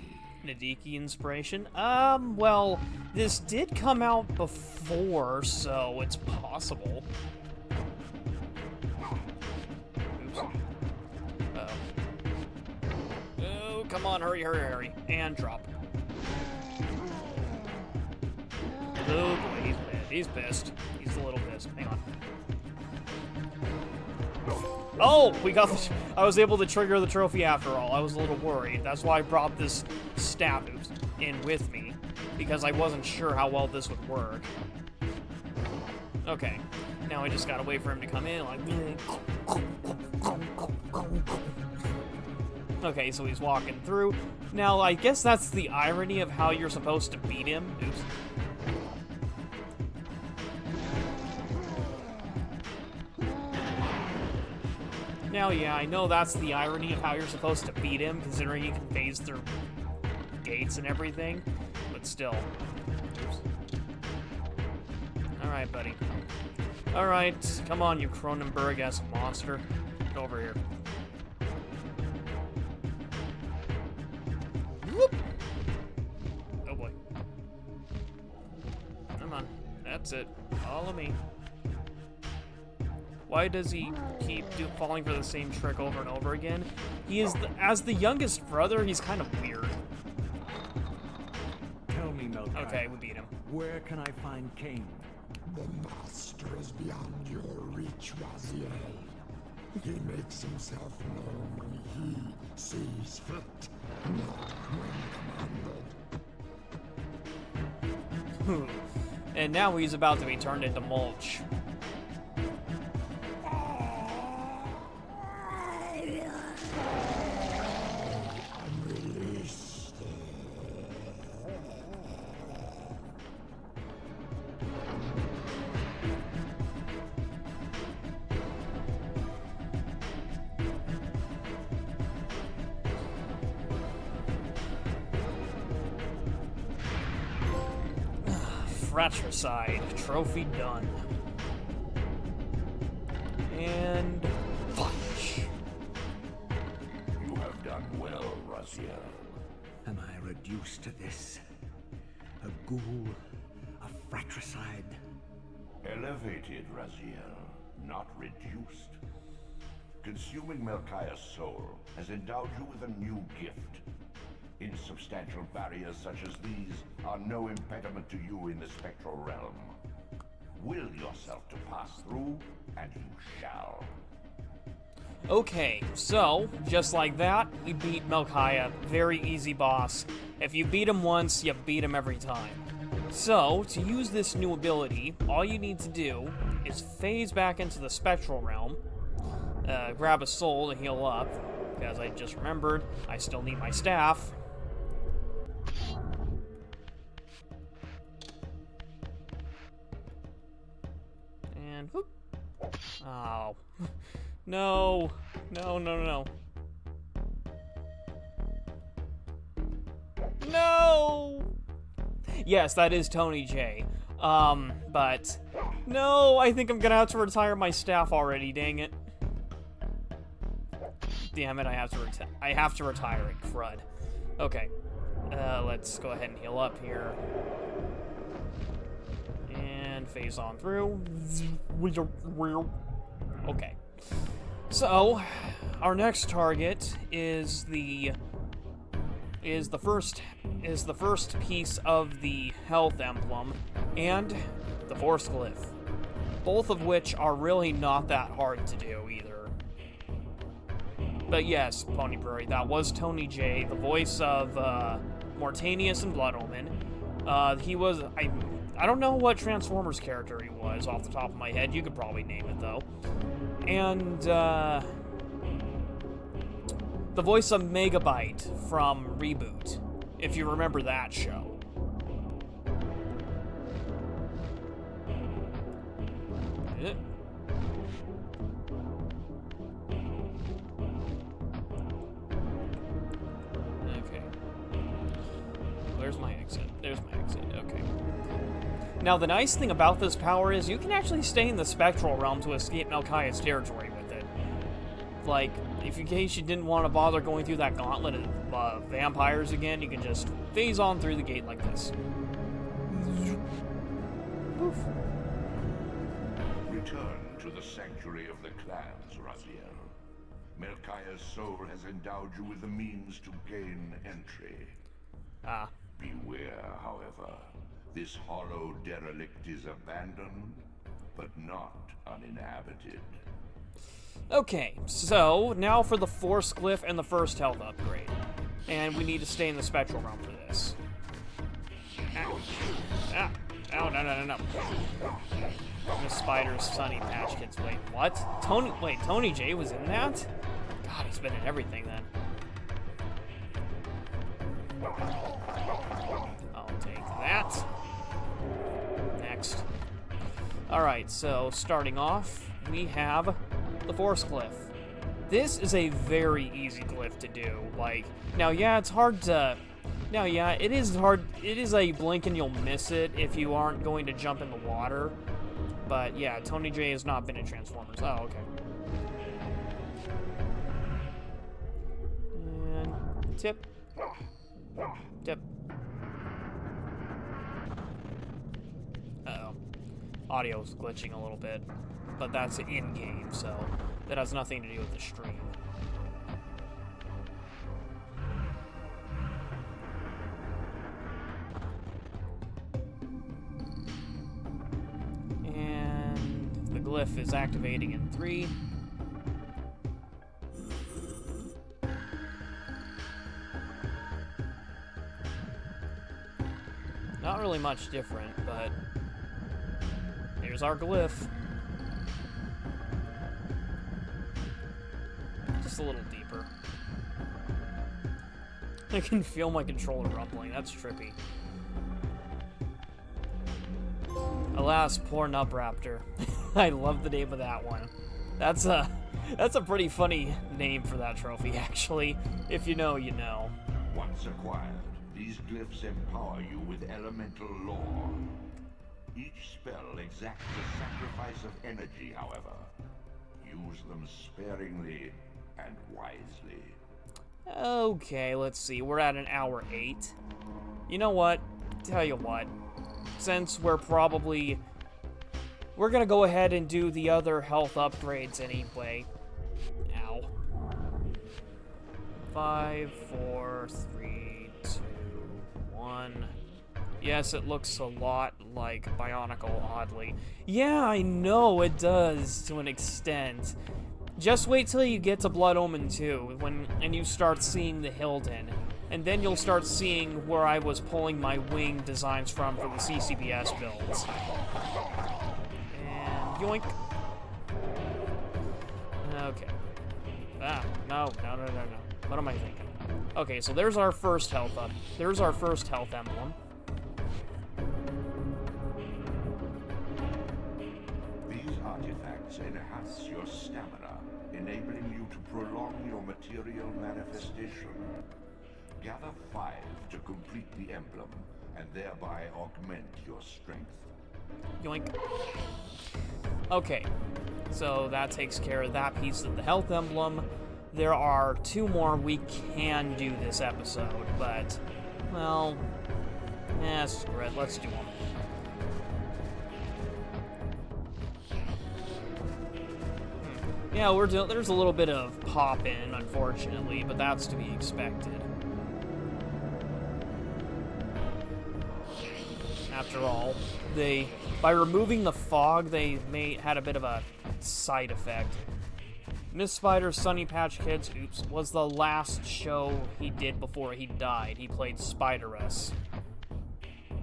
Nadiki inspiration? Well, this did come out before, so it's possible. Oops. Uh-oh. Oh, come on, hurry, hurry, hurry. And drop. Oh boy, he's mad. He's pissed. He's a little pissed. Hang on. Oh, we got the... I was able to trigger the trophy after all. I was a little worried. That's why I brought this staff in with me, because I wasn't sure how well this would work. Okay. Now I just gotta wait for him to come in, like... Okay, so he's walking through. Now, I guess that's the irony of how you're supposed to beat him. Oops. Now, yeah, I know that's the irony of how you're supposed to beat him, considering he can phase through gates and everything, but still. Alright, buddy. Alright, come on, you Cronenberg-esque monster. Get over here. Whoop! Oh boy. Come on. That's it. Follow me. Why does he keep falling for the same trick over and over again? He is, as the youngest brother, he's kind of weird. Tell me, Melchiah. Okay, we beat him. Where can I find Cain? The master is beyond your reach, Raziel. He makes himself known when he sees fit, not when commanded. And now he's about to be turned into mulch. Release. Fratricide. Trophy done. And... punch. You have done well, Raziel. Am I reduced to this? A ghoul, a fratricide. Elevated, Raziel, not reduced. Consuming Melchiah's soul has endowed you with a new gift. Insubstantial barriers such as these are no impediment to you in the spectral realm. Will yourself to pass through, and you shall. Okay, so, just like that, we beat Melchiah. Very easy boss. If you beat him once, you beat him every time. So, to use this new ability, all you need to do is phase back into the spectral realm, grab a soul to heal up, because I just remembered I still need my staff. And whoop. Oh. No. No, no, no. No! Yes, that is Tony J. But... no, I think I'm gonna have to retire my staff already, dang it. Damn it, I have to retire it, crud. Okay. Let's go ahead and heal up here. And phase on through. Okay. So, our next target is the first piece of the health emblem and the Force Glyph. Both of which are really not that hard to do either. But yes, Pony Prairie, that was Tony J, the voice of Mortanius and Blood Omen. He was I don't know what Transformers character he was off the top of my head. You could probably name it though. And the voice of Megabyte from Reboot, if you remember that show. Okay. Where's my exit? There's my exit. Okay. Now, the nice thing about this power is you can actually stay in the spectral realm to escape Melchiah's territory with it. Like, if in case you didn't want to bother going through that gauntlet of vampires again, you can just phase on through the gate like this. Poof. Return to the sanctuary of the clans, Raziel. Melchiah's soul has endowed you with the means to gain entry. Ah. Beware, however. This hollow derelict is abandoned, but not uninhabited. Okay, so now for the Force Glyph and the first health upgrade. And we need to stay in the spectral realm for this. Ow. Ah. Ow, no, no, no, no. Miss Spider's Sunny Patch Kids. Wait, what? Tony J was in that? God, he's been in everything then. I'll take that. Next. Alright, so starting off, we have the Force Glyph. This is a very easy glyph to do. Like, now, yeah, it's hard to... Now, yeah, it is hard. It is a blink and you'll miss it if you aren't going to jump in the water. But, yeah, Tony J has not been in Transformers. Oh, okay. And tip. Tip. Uh-oh. Audio's glitching a little bit. But that's in-game, so that has nothing to do with the stream. And the glyph is activating in 3. Not really much different, but here's our glyph. Just a little deeper. I can feel my controller rumbling. That's trippy. Alas, poor Nubraptor. I love the name of that one. That's a pretty funny name for that trophy, actually. If you know, you know. Once acquired, these glyphs empower you with elemental lore. Each spell exacts a sacrifice of energy, however. Use them sparingly and wisely. Okay, let's see. We're at an hour 8. You know what? Tell you what. Since we're gonna go ahead and do the other health upgrades anyway. Ow. 5, 4, 3, 2, 1. Yes, it looks a lot like Bionicle, oddly. Yeah, I know it does, to an extent. Just wait till you get to Blood Omen 2, and you start seeing the Hilden. And then you'll start seeing where I was pulling my wing designs from for the CCBS builds. And yoink. Okay. Ah, no. What am I thinking? Okay, so there's our first health up. There's our first health emblem. These artifacts enhance your stamina, enabling you to prolong your material manifestation. Gather 5 to complete the emblem, and thereby augment your strength. Yoink. Okay, so that takes care of that piece of the health emblem. There are 2 more we can do this episode, but, well, screw it, let's do them. Yeah, there's a little bit of pop-in, unfortunately, but that's to be expected. After all, by removing the fog, they had a bit of a side effect. Miss Spider's Sunny Patch Kids, was the last show he did before he died. He played Spider-Us.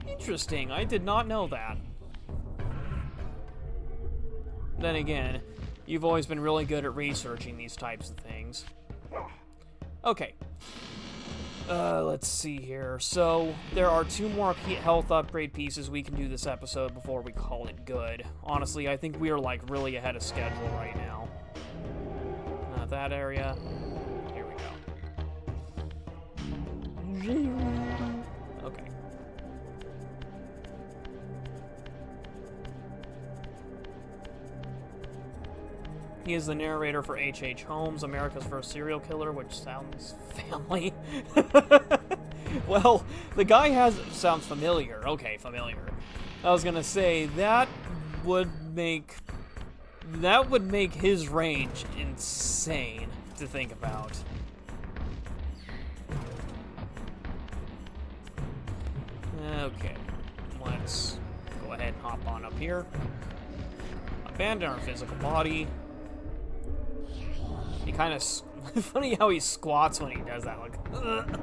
Interesting, I did not know that. Then again, you've always been really good at researching these types of things. Okay. Let's see here. So, there are 2 more health upgrade pieces we can do this episode before we call it good. Honestly, I think we are, like, really ahead of schedule right now. Not that area. Here we go. Okay. He is the narrator for H.H. Holmes, America's First Serial Killer, which sounds family. Well, the guy sounds familiar. Okay, familiar. I was gonna say, that would make his range insane to think about. Okay, let's go ahead and hop on up here. Abandon our physical body. He kind of... funny how he squats when he does that, like... Ugh.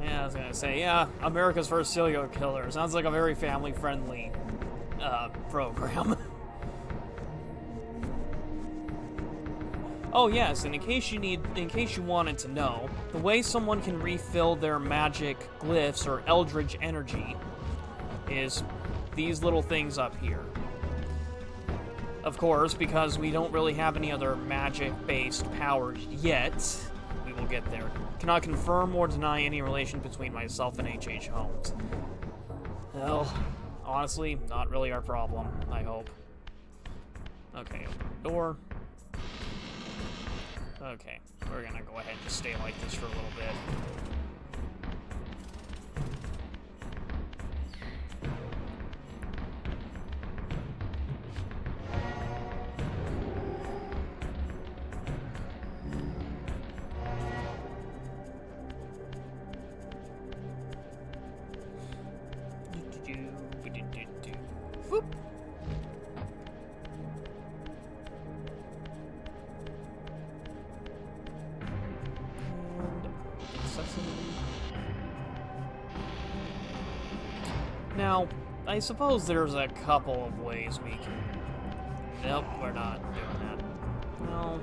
Yeah, I was gonna say, yeah, America's First Serial Killer. Sounds like a very family-friendly program. Oh yes, and in case you wanted to know, the way someone can refill their magic glyphs or eldritch energy is these little things up here. Of course, because we don't really have any other magic-based powers yet, we will get there. Cannot confirm or deny any relation between myself and H.H. Holmes. Well, honestly, not really our problem, I hope. Okay, open the door. Okay, we're gonna go ahead and stay like this for a little bit. Whoop. Now, I suppose there's a couple of ways we can... Nope, we're not doing that. No.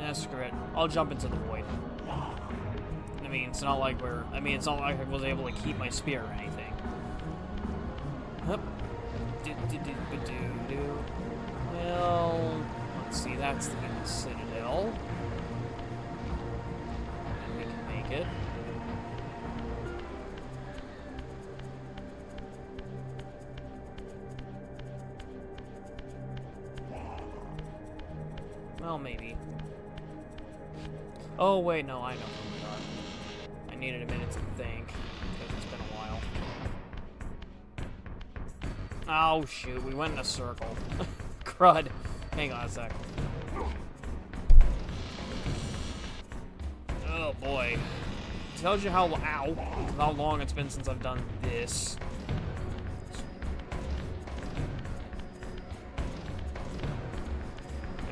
Yeah, screw it. I'll jump into the void. I mean, it's not like it's not like I was able to keep my spear or anything. Hup. Well, let's see, that's the Citadel. And we can make it. Well, maybe. Oh, wait, no, I know where we are. I needed a minute to think, because it's been a while. Oh, shoot, we went in a circle. Crud. Hang on a sec. Oh, boy. Tells you how long it's been since I've done this.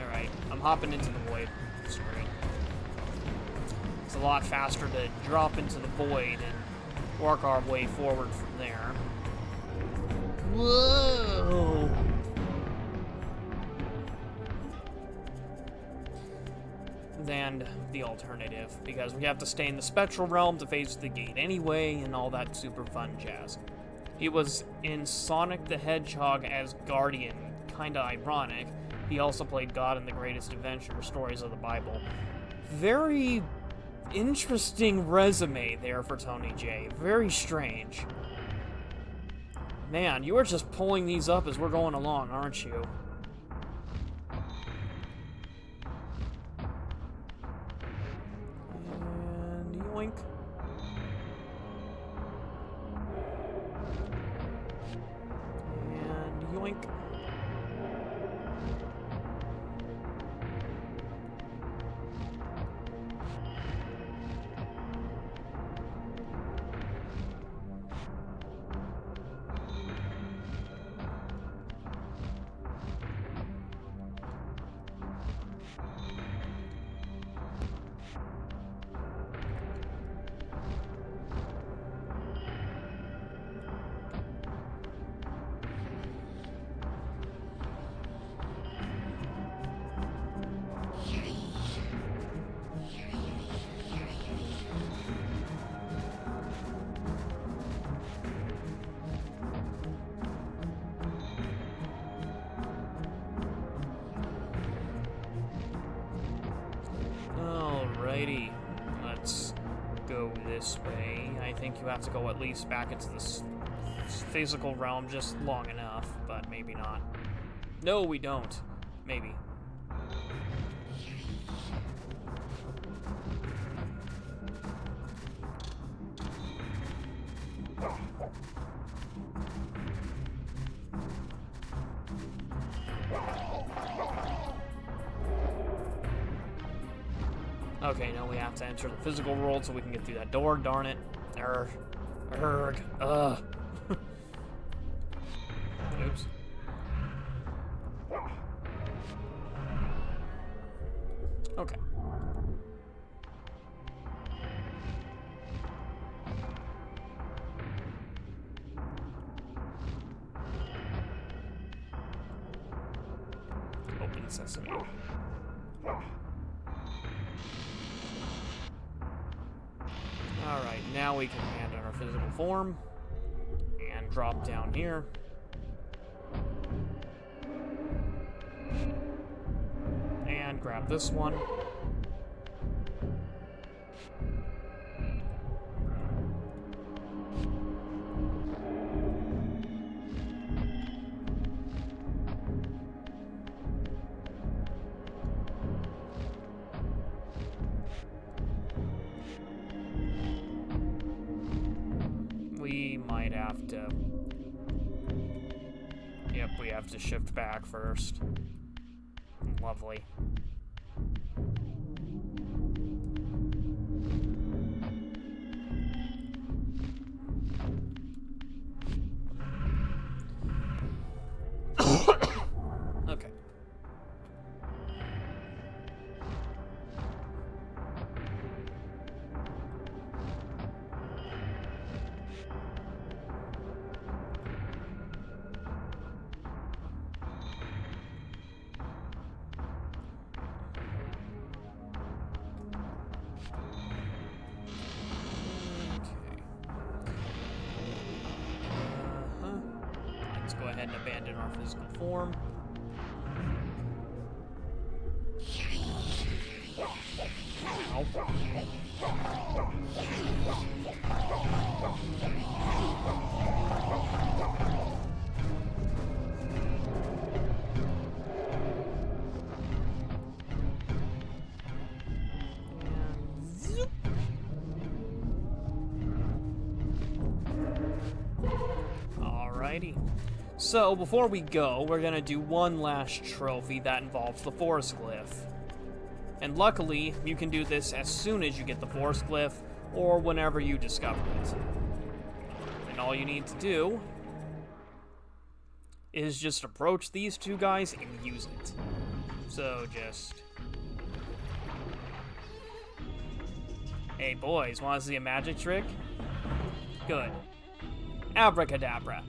Alright, I'm hopping into the void. Screw it. It's a lot faster to drop into the void and work our way forward from there. Whoa! Than the alternative, because we have to stay in the spectral realm to face the gate anyway, and all that super fun jazz. He was in Sonic the Hedgehog as Guardian, kinda ironic. He also played God in the Greatest Adventure stories of the Bible. Very interesting resume there for Tony J. Very strange. Man, you are just pulling these up as we're going along, aren't you? And yoink. And yoink. Alrighty, let's go this way. I think you have to go at least back into this physical realm just long enough, but maybe not. No, we don't. Maybe. Okay, now we have to enter the physical world so we can get through that door, darn it. Ugh. Oops. Okay. necessity. Alright, now we can abandon our physical form and drop down here. And grab this one. We might have to... Yep, we have to shift back first. Lovely. Okay. Let's go ahead and abandon our physical form. Alrighty. So, before we go, we're gonna do one last trophy that involves the Force Glyph. And luckily, you can do this as soon as you get the Force Glyph, or whenever you discover it. And all you need to do is just approach these two guys and use it. So just... Hey boys, wanna see a magic trick? Good. Abracadabra.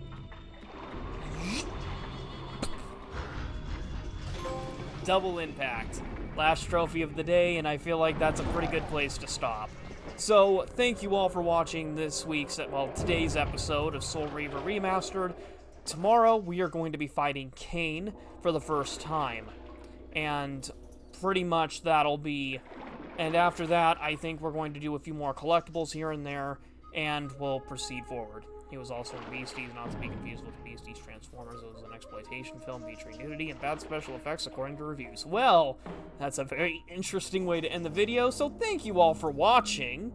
Double impact. Last trophy of the day, and I feel like that's a pretty good place to stop. So, thank you all for watching this week's, well, today's episode of Soul Reaver Remastered. Tomorrow, we are going to be fighting Kain for the first time. And pretty much that'll be... And after that, I think we're going to do a few more collectibles here and there, and we'll proceed forward. He was also in Beasties, not to be confused with Beasties Transformers. It was an exploitation film featuring nudity and bad special effects according to reviews. Well, that's a very interesting way to end the video, so thank you all for watching.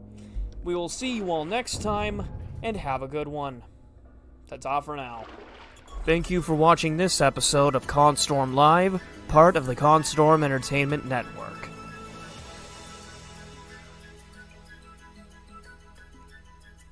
We will see you all next time, and have a good one. That's all for now. Thank you for watching this episode of ConStorm Live, part of the ConStorm Entertainment Network.